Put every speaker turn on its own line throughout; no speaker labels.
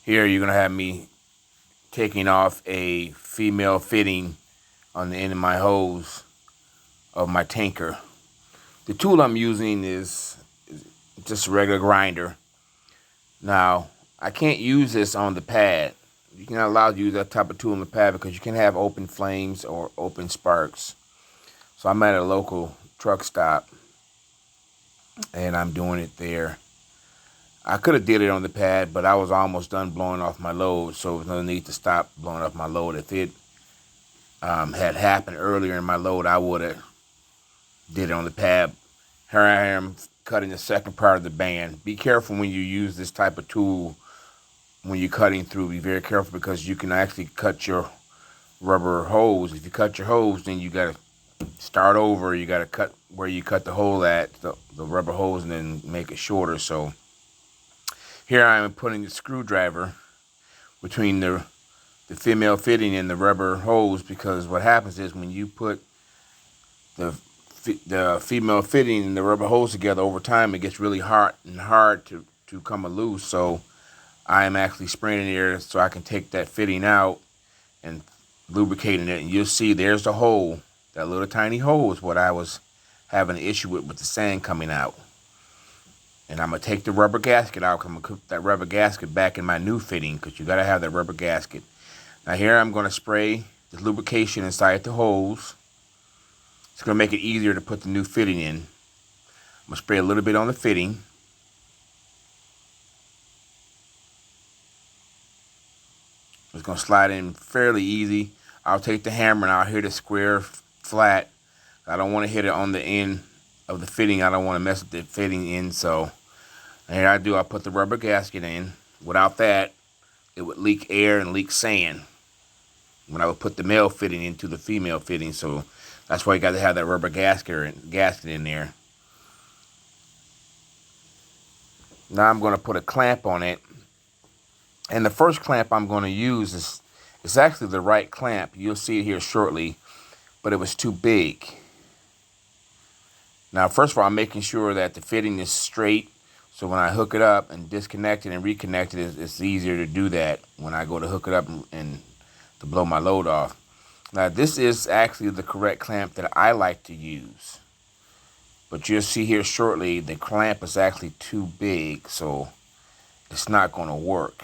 Here you're going to have me taking off a female fitting on the end of my hose of my tanker. The tool I'm using is just a regular grinder. Now, I can't use this on the pad. You're not allowed to use that type of tool on the pad because you can have open flames or open sparks. So I'm at a local truck stop and I'm doing it there. I could have did it on the pad, but I was almost done blowing off my load, so there was no need to stop blowing off my load. If it had happened earlier in my load, I would have did it on the pad. Here I am cutting the second part of the band. Be careful when you use this type of tool when you're cutting through. Be very careful because you can actually cut your rubber hose. If you cut your hose, then you got to start over. You got to cut where you cut the hole at, the rubber hose, and then make it shorter. So here I am putting the screwdriver between the female fitting and the rubber hose, because what happens is when you put the female fitting and the rubber hose together over time, it gets really hard to come loose. So I am actually spraying in there so I can take that fitting out and lubricating it. And you'll see there's the hole. That little tiny hole is what I was having an issue with the sand coming out. And I'm going to take the rubber gasket out. I'm going to put that rubber gasket back in my new fitting because you got to have that rubber gasket. Now here I'm going to spray the lubrication inside the hose. It's going to make it easier to put the new fitting in. I'm going to spray a little bit on the fitting. It's going to slide in fairly easy. I'll take the hammer and I'll hit it square flat. I don't want to hit it on the end of the fitting. I don't want to mess with the fitting in. So here I put the rubber gasket in. Without that, it would leak air and leak sand when I would put the male fitting into the female fitting. So that's why you got to have that rubber gasket in there. Now I'm going to put a clamp on it. And the first clamp I'm going to use is actually the right clamp. You'll see it here shortly, but it was too big. Now, first of all, I'm making sure that the fitting is straight. So when I hook it up and disconnect it and reconnect it, it's easier to do that when I go to hook it up and to blow my load off. Now, this is actually the correct clamp that I like to use. But you'll see here shortly, the clamp is actually too big, so it's not going to work.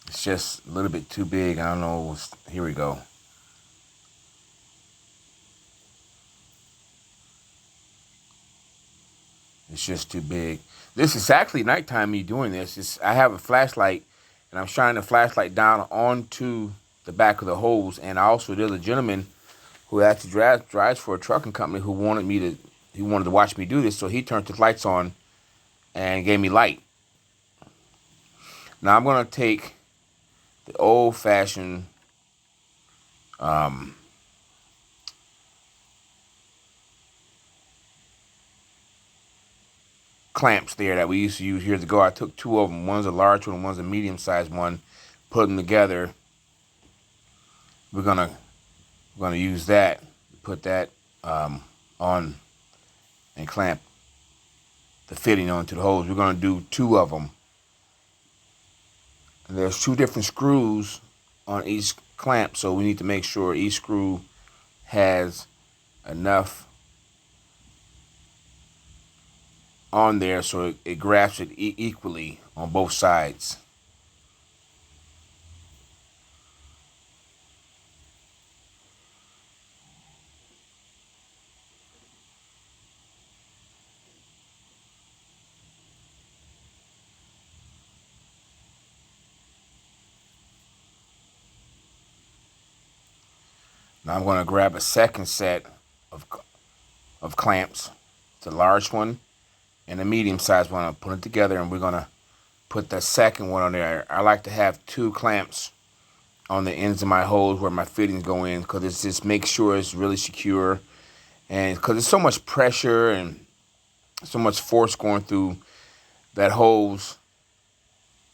It's just a little bit too big. I don't know. Here we go. It's just too big. This is actually nighttime me doing this. I have a flashlight and I'm shining the flashlight down onto the back of the hose. And also there's a gentleman who actually drives for a trucking company who wanted to watch me do this. So he turned his lights on and gave me light. Now I'm going to take the old-fashioned clamps there that we used to use years ago. I took two of them. One's a large one, one's a medium-sized one. Put them together. We're gonna use that. Put that on and clamp the fitting onto the hose. We're gonna do two of them. And there's two different screws on each clamp, so we need to make sure each screw has enough on there so it grabs it equally on both sides. Now I'm going to grab a second set of clamps, the large one and a medium-sized one. I'll put it together and we're going to put the second one on there. I like to have two clamps on the ends of my hose where my fittings go in, because it just makes sure it's really secure. And because there's so much pressure and so much force going through that hose,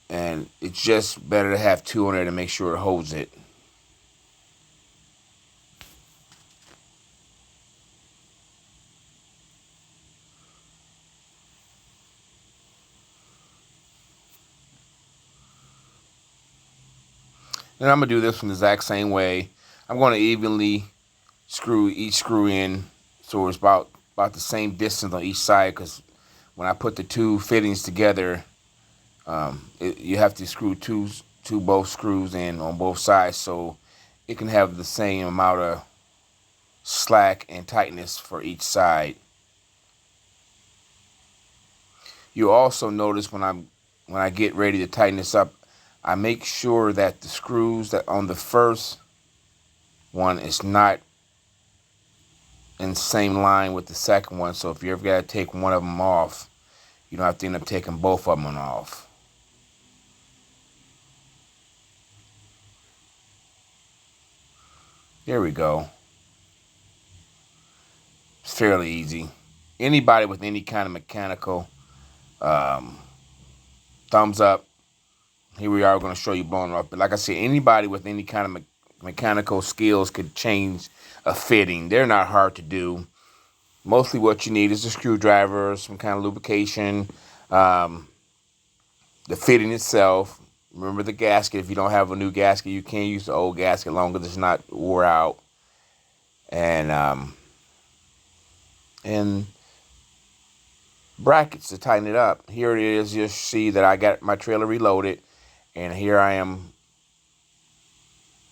and it's just better to have two on there to make sure it holds it. And I'm going to do this one the exact same way. I'm going to evenly screw each screw in so it's about the same distance on each side, because when I put the two fittings together, you have to screw both screws in on both sides so it can have the same amount of slack and tightness for each side. You also notice when I get ready to tighten this up, I make sure that the screws that on the first one is not in the same line with the second one. So if you ever got to take one of them off, you don't have to end up taking both of them off. There we go. It's fairly easy. Anybody with any kind of mechanical, thumbs up. Here we are going to show you blowing up. But like I said, anybody with any kind of mechanical skills could change a fitting. They're not hard to do. Mostly what you need is a screwdriver, some kind of lubrication, the fitting itself. Remember the gasket. If you don't have a new gasket, you can use the old gasket as long as it's not wore out. And brackets to tighten it up. Here it is. You see that I got my trailer reloaded, and here I am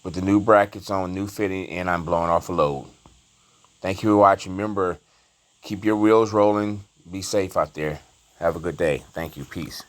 with the new brackets on, new fitting, and I'm blowing off a load. Thank you for watching. Remember, keep your wheels rolling. Be safe out there. Have a good day. Thank you. Peace.